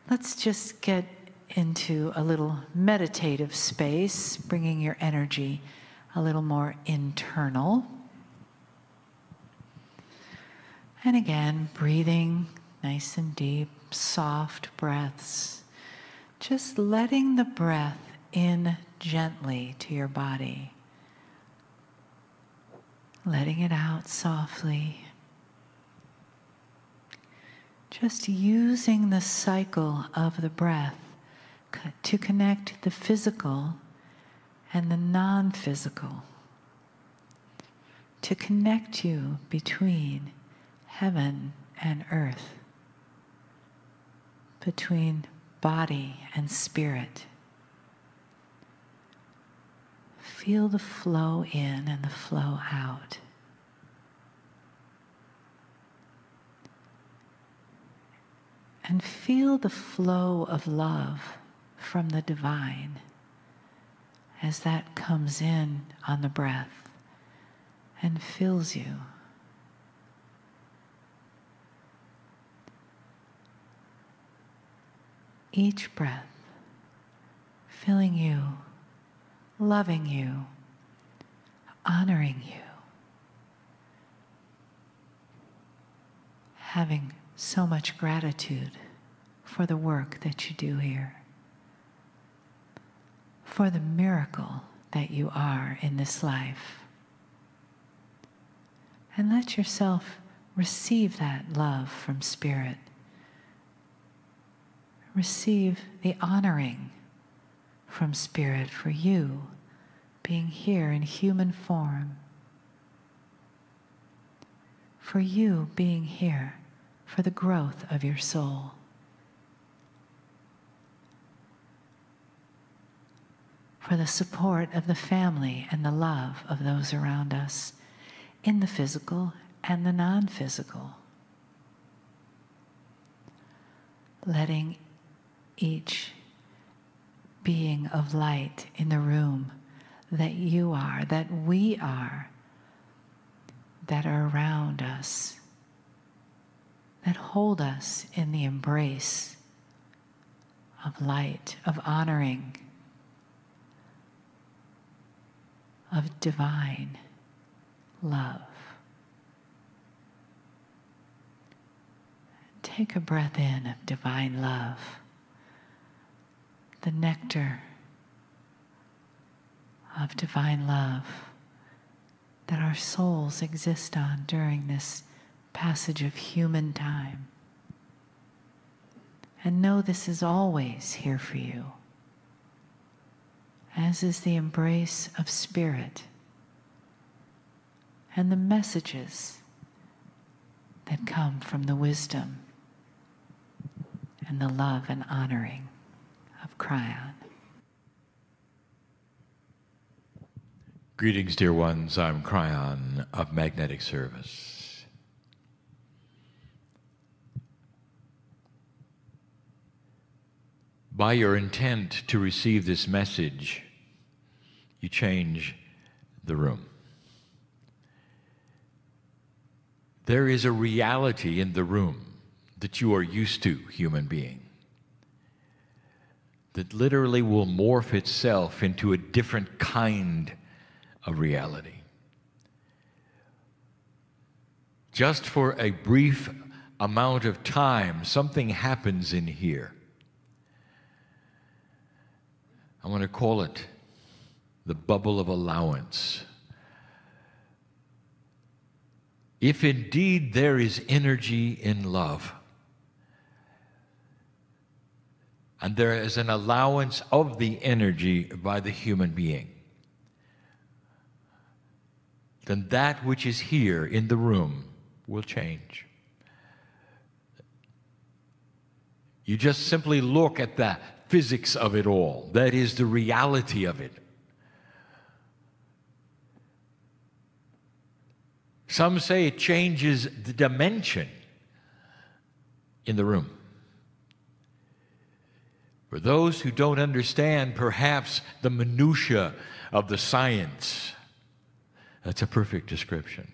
Let's just get into a little meditative space, bringing your energy a little more internal. And again, breathing nice and deep, soft breaths. Just letting the breath in gently to your body. Letting it out softly. Just using the cycle of the breath to connect the physical and the non-physical. To connect you between heaven and earth. Between body and spirit. Feel the flow in and the flow out. And feel the flow of love from the divine as that comes in on the breath and fills you. Each breath filling you, loving you, honoring you, having so much gratitude for the work that you do here, for the miracle that you are in this life. And let yourself receive that love from Spirit. Receive the honoring from Spirit for you being here in human form, for you being here for the growth of your soul. For the support of the family and the love of those around us in the physical and the non-physical. Letting each being of light in the room that you are, that we are, that are around us, that hold us in the embrace of light, of honoring, of divine love. Take a breath in of divine love, the nectar of divine love that our souls exist on during this passage of human time. And know this is always here for you, as is the embrace of Spirit and the messages that come from the wisdom and the love and honoring of Kryon. Greetings, dear ones. I'm Kryon of Magnetic Service. By your intent to receive this message, you change the room. There is a reality in the room that you are used to, human being, that literally will morph itself into a different kind of reality. Just for a brief amount of time, something happens in here. I want to call it the bubble of allowance. If indeed there is energy in love, and there is an allowance of the energy by the human being, then that which is here in the room will change. You just simply look at the physics of it all. That is the reality of it. Some say it changes the dimension in the room. For those who don't understand perhaps the minutia of the science, that's a perfect description.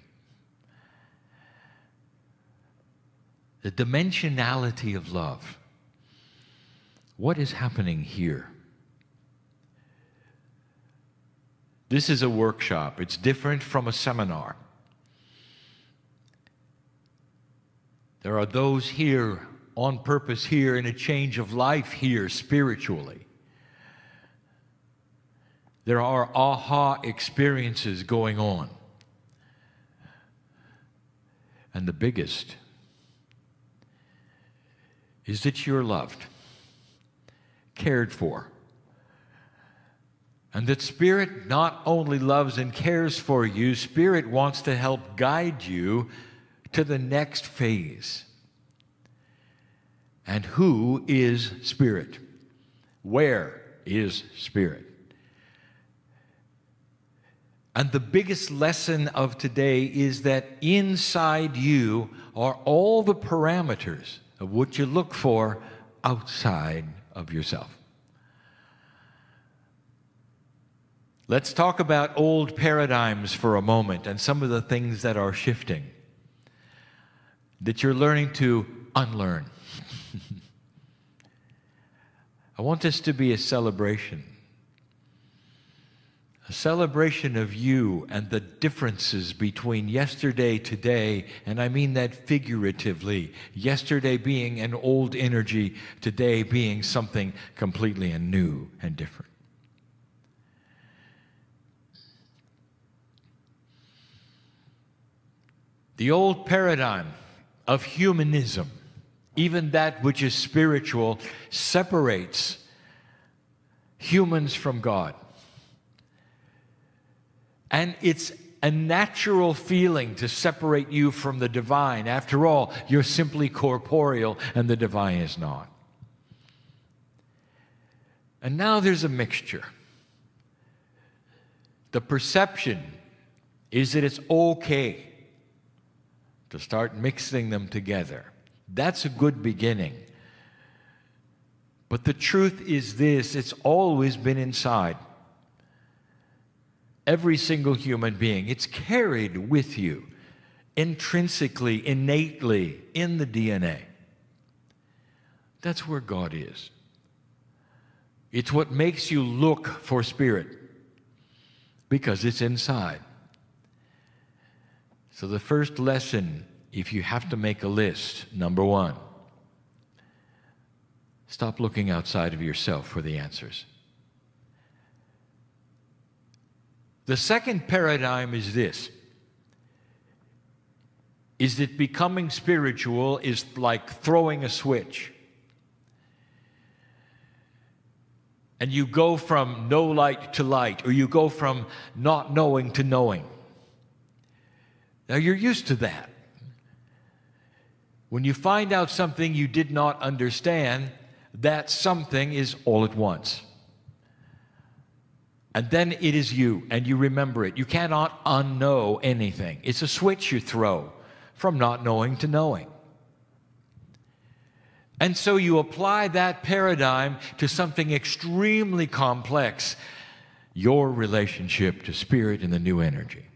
The dimensionality of love what is happening here? This is a workshop. It's different from a seminar. There are those here on purpose here in a change of life here spiritually. There are aha experiences going on. And the biggest is that you're loved, cared for, and that Spirit not only loves and cares for you, Spirit wants to help guide you to the next phase. And who is Spirit? Where is Spirit? And the biggest lesson of today is that inside you are all the parameters of what you look for outside of yourself. Let's talk about old paradigms for a moment and some of the things that are shifting, that you're learning to unlearn. I want this to be a celebration of you and the differences between yesterday, today, and I mean that figuratively. Yesterday being an old energy, today being something completely new and different. The old paradigm of humanism, even that which is spiritual, separates humans from God. And it's a natural feeling to separate you from the divine. After all, you're simply corporeal and the divine is not. And now there's a mixture. The perception is that it's okay to start mixing them together. That's a good beginning. But the truth is this, it's always been inside. Every single human being, it's carried with you, intrinsically, innately, in the DNA. That's where God is. It's what makes you look for Spirit, because it's inside. So the first lesson, if you have to make a list, number one, stop looking outside of yourself for the answers. The second paradigm is this, is that becoming spiritual is like throwing a switch. And you go from no light to light, or you go from not knowing to knowing. Now you're used to that. When you find out something you did not understand, that something is all at once. And then it is you, and you remember it. You cannot unknow anything. It's a switch you throw from not knowing to knowing. And so you apply that paradigm to something extremely complex, your relationship to Spirit and the new energy.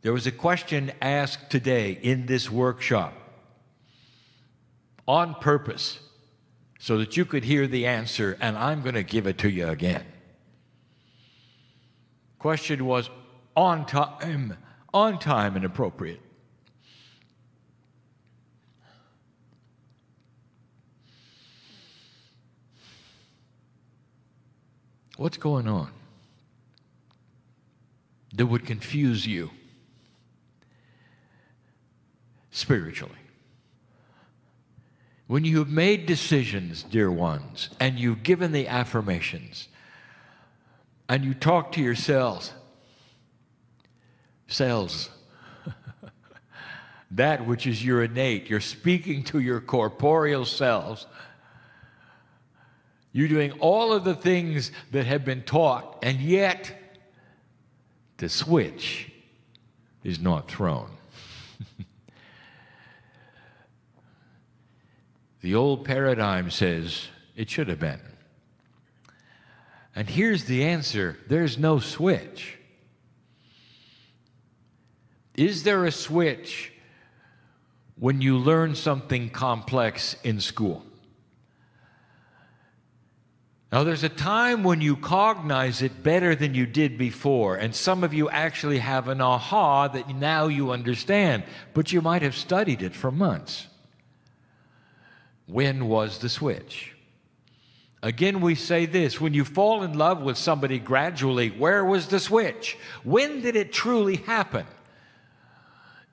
There was a question asked today in this workshop on purpose, so that you could hear the answer, and I'm going to give it to you again. Question was on time and appropriate. What's going on that would confuse you spiritually? When you have made decisions, dear ones, and you've given the affirmations, and you talk to yourselves, that which is your innate, you're speaking to your corporeal selves, you're doing all of the things that have been taught, and yet the switch is not thrown. The old paradigm says it should have been. And here's the answer. There's no switch. Is there a switch when you learn something complex in school. Now, there's a time when you cognize it better than you did before, and some of you actually have an aha that now you understand, but you might have studied it for months. When was the switch? Again, we say this: when you fall in love with somebody gradually, where was the switch? When did it truly happen?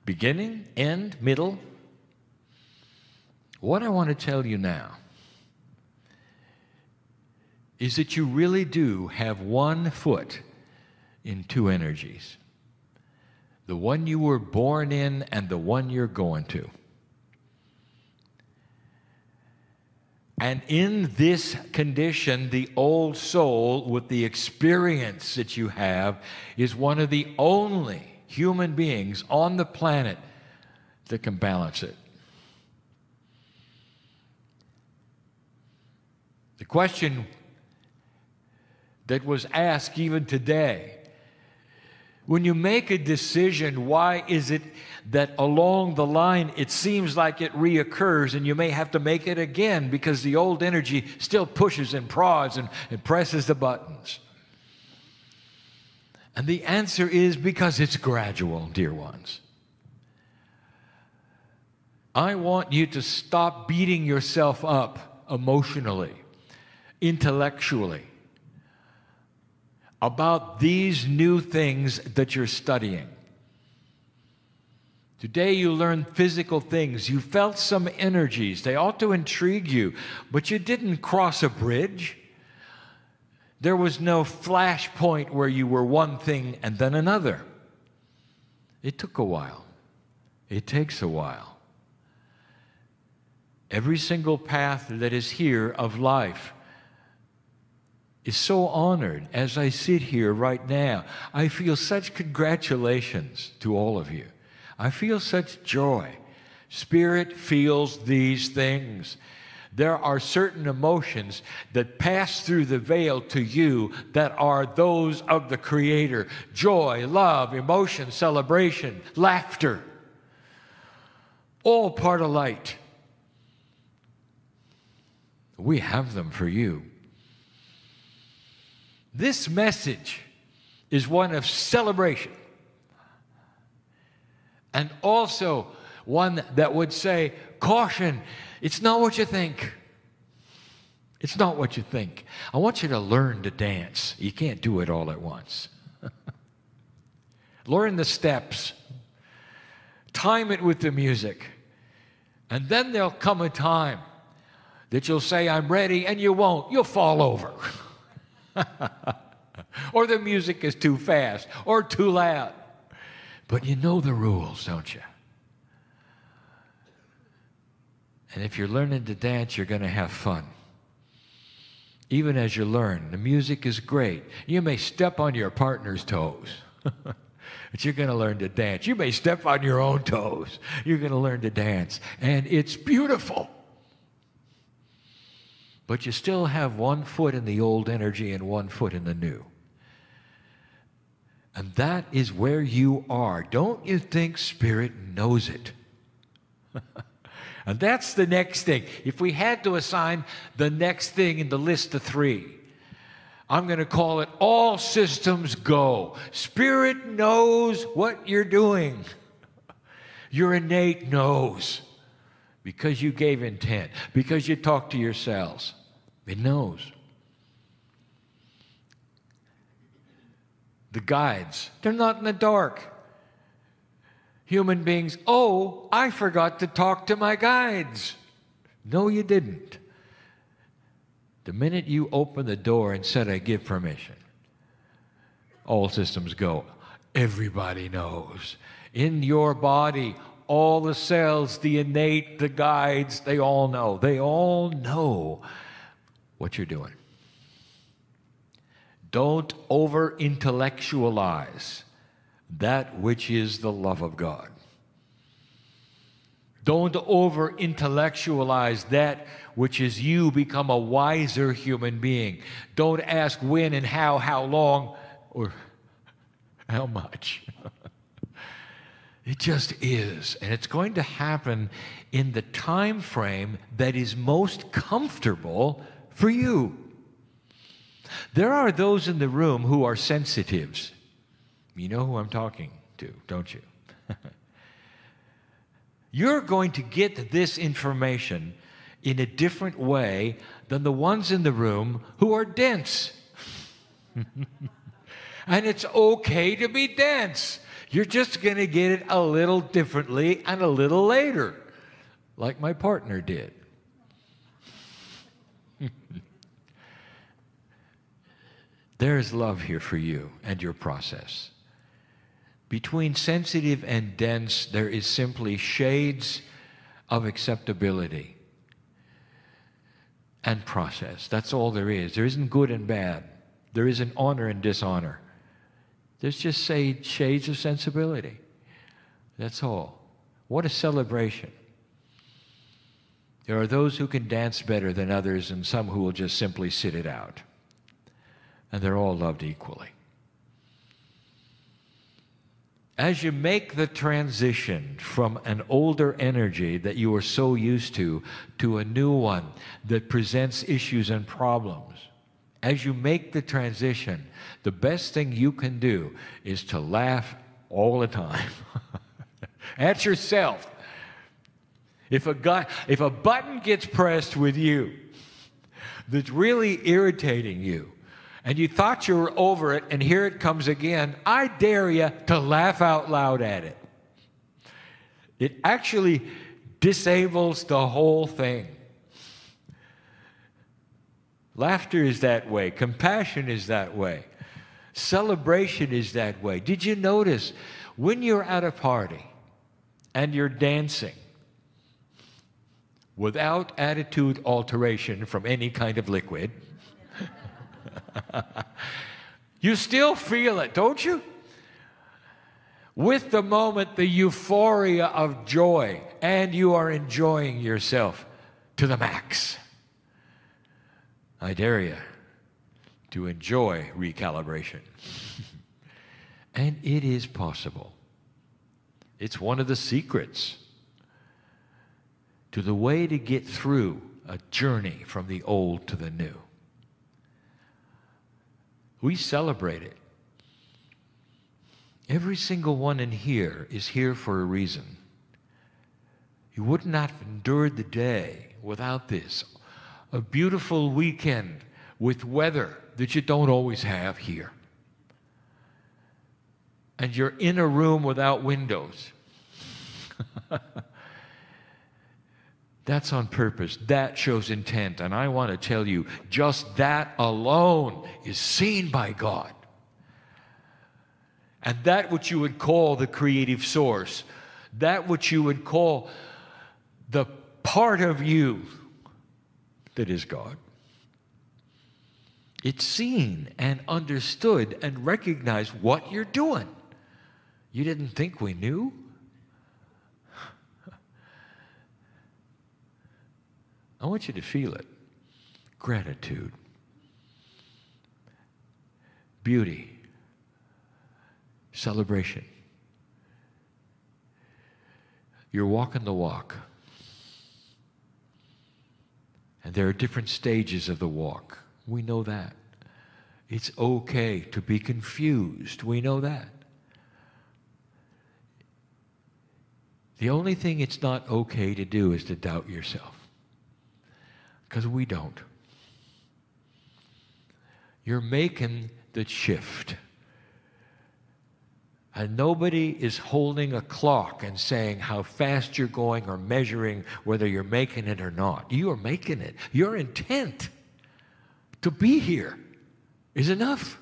Beginning, end, middle? What I want to tell you now is that you really do have one foot in two energies. The one you were born in and the one you're going to. And in this condition, the old soul, with the experience that you have, is one of the only human beings on the planet that can balance it. The question that was asked even today, when you make a decision, why is it that along the line it seems like it reoccurs and you may have to make it again because the old energy still pushes and prods and presses the buttons? And the answer is because it's gradual, dear ones. I want you to stop beating yourself up emotionally, intellectually, about these new things that you're studying. Today you learned physical things. You felt some energies. They ought to intrigue you, but you didn't cross a bridge. There was no flash point where you were one thing and then another. It took a while. It takes a while. Every single path that is here of life is so honored as I sit here right now. I feel such congratulations to all of you. I feel such joy. Spirit feels these things. There are certain emotions that pass through the veil to you that are those of the Creator. Joy, love, emotion, celebration, laughter. All part of light. We have them for you. This message is one of celebration, and also one that would say, caution, it's not what you think. It's not what you think. I want you to learn to dance. You can't do it all at once. Learn the steps. Time it with the music. And then there'll come a time that you'll say, I'm ready, and you won't. You'll fall over. Or the music is too fast or too loud. But you know the rules, don't you? And if you're learning to dance, you're going to have fun. Even as you learn, the music is great. You may step on your partner's toes, but you're going to learn to dance. You may step on your own toes. You're going to learn to dance. And it's beautiful. But you still have one foot in the old energy and one foot in the new. And that is where you are. Don't you think Spirit knows it? And that's the next thing. If we had to assign the next thing in the list of three, I'm going to call it all systems go. Spirit knows what you're doing. Your innate knows. Because you gave intent. Because you talked to yourselves. It knows. The guides, they're not in the dark. Human beings, oh, I forgot to talk to my guides. No, you didn't. The minute you opened the door and said, I give permission, all systems go. Everybody knows. In your body, all the cells, the innate, the guides, they all know. They all know what you're doing. Don't over-intellectualize that which is the love of God. Don't over-intellectualize that which is you become a wiser human being. Don't ask when and how long, or how much. It just is. And it's going to happen in the time frame that is most comfortable for you. There are those in the room who are sensitives. You know who I'm talking to, don't you? You're going to get this information in a different way than the ones in the room who are dense. And it's okay to be dense. You're just going to get it a little differently and a little later, like my partner did. There's love here for you and your process. Between sensitive and dense, there is simply shades of acceptability and process. That's all there is. There isn't good and bad. There isn't honor and dishonor. There's just shades of sensibility. That's all. What a celebration. There are those who can dance better than others and some who will just simply sit it out. And they're all loved equally. As you make the transition from an older energy that you are so used to a new one that presents issues and problems, as you make the transition, the best thing you can do is to laugh all the time at yourself. If a button gets pressed with you that's really irritating you, and you thought you were over it, and here it comes again, I dare you to laugh out loud at it. It actually disables the whole thing. Laughter is that way. Compassion is that way. Celebration is that way. Did you notice when you're at a party and you're dancing without attitude alteration from any kind of liquid, you still feel it, don't you? With the moment, the euphoria of joy, and you are enjoying yourself to the max. I dare you to enjoy recalibration. And it is possible. It's one of the secrets to the way to get through a journey from the old to the new. We celebrate it. Every single one in here is here for a reason. You would not have endured the day without this. A beautiful weekend with weather that you don't always have here. And you're in a room without windows. That's on purpose. That shows intent. And I want to tell you, just that alone is seen by God. And that which you would call the creative source, that which you would call the part of you that is God. It's seen and understood and recognized what you're doing. You didn't think we knew? I want you to feel it. Gratitude. Beauty. Celebration. You're walking the walk. And there are different stages of the walk. We know that. It's okay to be confused. We know that. The only thing it's not okay to do is to doubt yourself. Because we don't. You're making the shift. And nobody is holding a clock and saying how fast you're going or measuring whether you're making it or not. You are making it. Your intent to be here is enough.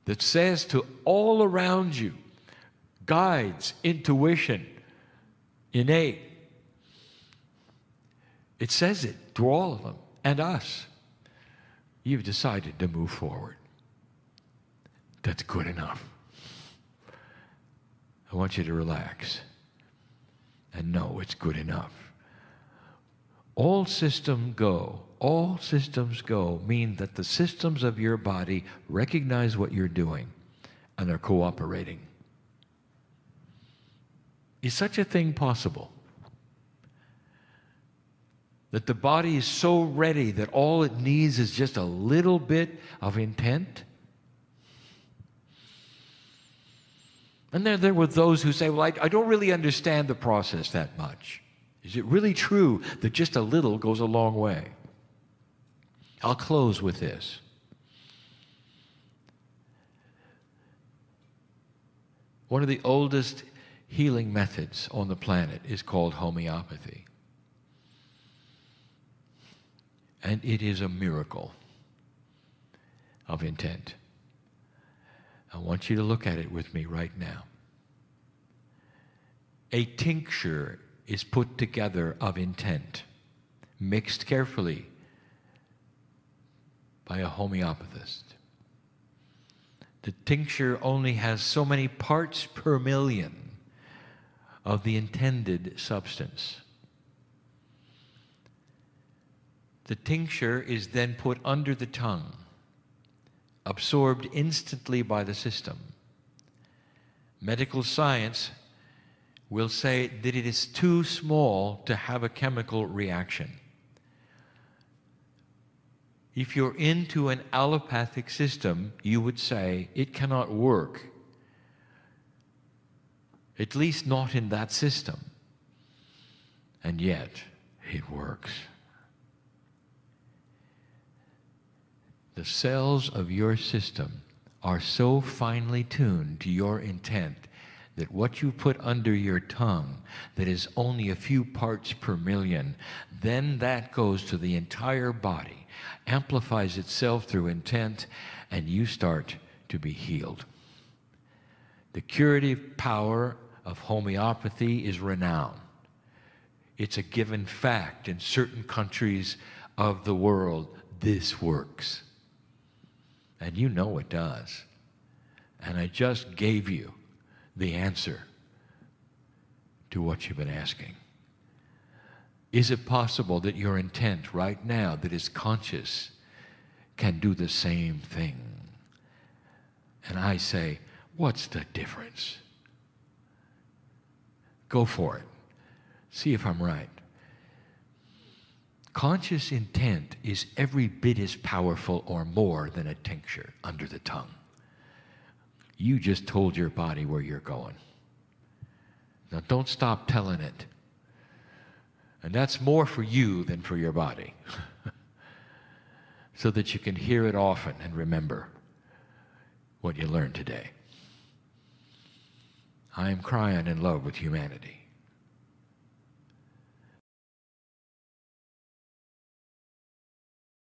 That says to all around you, guides, intuition, innate. It says it to all of them and us. You've decided to move forward. That's good enough. I want you to relax and know it's good enough. All systems go mean that the systems of your body recognize what you're doing and are cooperating. Is such a thing possible? That the body is so ready that all it needs is just a little bit of intent? And then there were those who say, well, I don't really understand the process that much. Is it really true that just a little goes a long way? I'll close with this. One of the oldest healing methods on the planet is called homeopathy. And it is a miracle of intent. I want you to look at it with me right now. A tincture is put together of intent, mixed carefully by a homeopathist. The tincture only has so many parts per million of the intended substance. The tincture is then put under the tongue, absorbed instantly by the system. Medical science will say that it is too small to have a chemical reaction. If you're into an allopathic system, you would say it cannot work, at least not in that system. And yet, it works. The cells of your system are so finely tuned to your intent that what you put under your tongue that is only a few parts per million, then that goes to the entire body, amplifies itself through intent, and you start to be healed. The curative power of homeopathy is renowned. It's a given fact in certain countries of the world. This works. And you know it does. And I just gave you the answer to what you've been asking. Is it possible that your intent right now that is conscious can do the same thing? And I say, what's the difference? Go for it. See if I'm right. Conscious intent is every bit as powerful or more than a tincture under the tongue. You just told your body where you're going. Now don't stop telling it. And that's more for you than for your body. So that you can hear it often and remember what you learned today. I am Kryon in love with humanity.